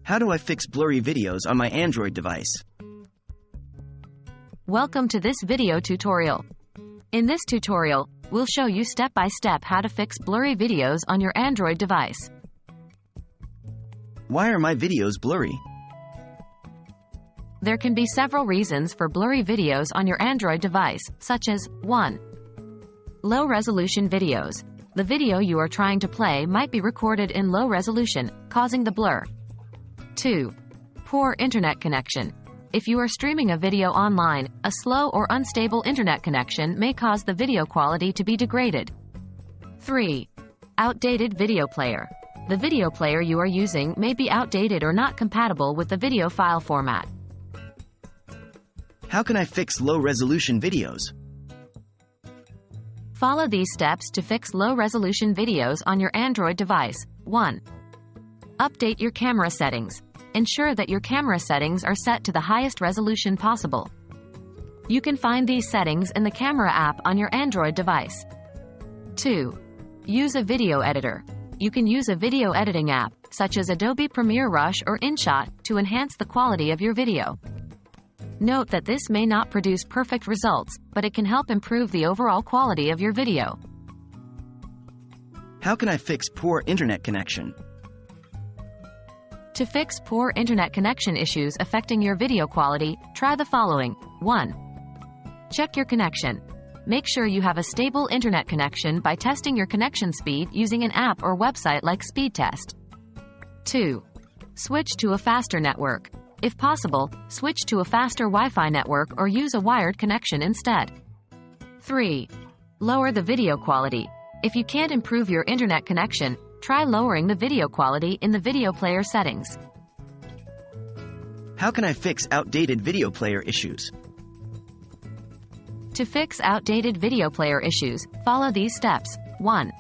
How do I fix blurry videos on my Android device? Welcome to this video tutorial. In this tutorial, we'll show you step-by-step how to fix blurry videos on your Android device. Why are my videos blurry? There can be several reasons for blurry videos on your Android device, such as 1. Low-resolution videos. The video you are trying to play might be recorded in low resolution, causing the blur. 2. Poor internet connection. If you are streaming a video online, a slow or unstable internet connection may cause the video quality to be degraded. 3. Outdated video player. The video player you are using may be outdated or not compatible with the video file format. How can I fix low-resolution videos? Follow these steps to fix low-resolution videos on your Android device. 1. Update your camera settings. Ensure that your camera settings are set to the highest resolution possible. You can find these settings in the camera app on your Android device. 2. Use a video editor. You can use a video editing app, such as Adobe Premiere Rush or InShot, to enhance the quality of your video. Note that this may not produce perfect results, but it can help improve the overall quality of your video. How can I fix poor internet connection? To fix poor internet connection issues affecting your video quality, try the following. 1. Check your connection. Make sure you have a stable internet connection by testing your connection speed using an app or website like Speedtest. 2. Switch to a faster network. If possible, switch to a faster Wi-Fi network or use a wired connection instead. 3. Lower the video quality. If you can't improve your internet connection, try lowering the video quality in the video player settings. How can I fix outdated video player issues? To fix outdated video player issues, follow these steps. 1.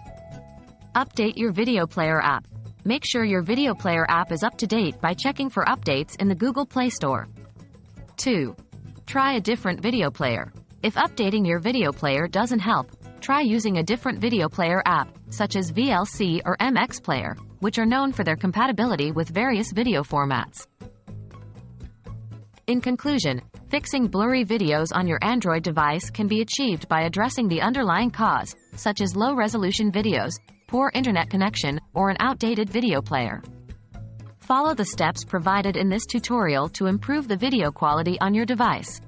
Update your video player app. Make sure your video player app is up to date by checking for updates in the Google Play Store. 2. Try a different video player. If updating your video player doesn't help, try using a different video player app, such as VLC or MX Player, which are known for their compatibility with various video formats. In conclusion, fixing blurry videos on your Android device can be achieved by addressing the underlying cause, such as low-resolution videos, poor internet connection, or an outdated video player. Follow the steps provided in this tutorial to improve the video quality on your device.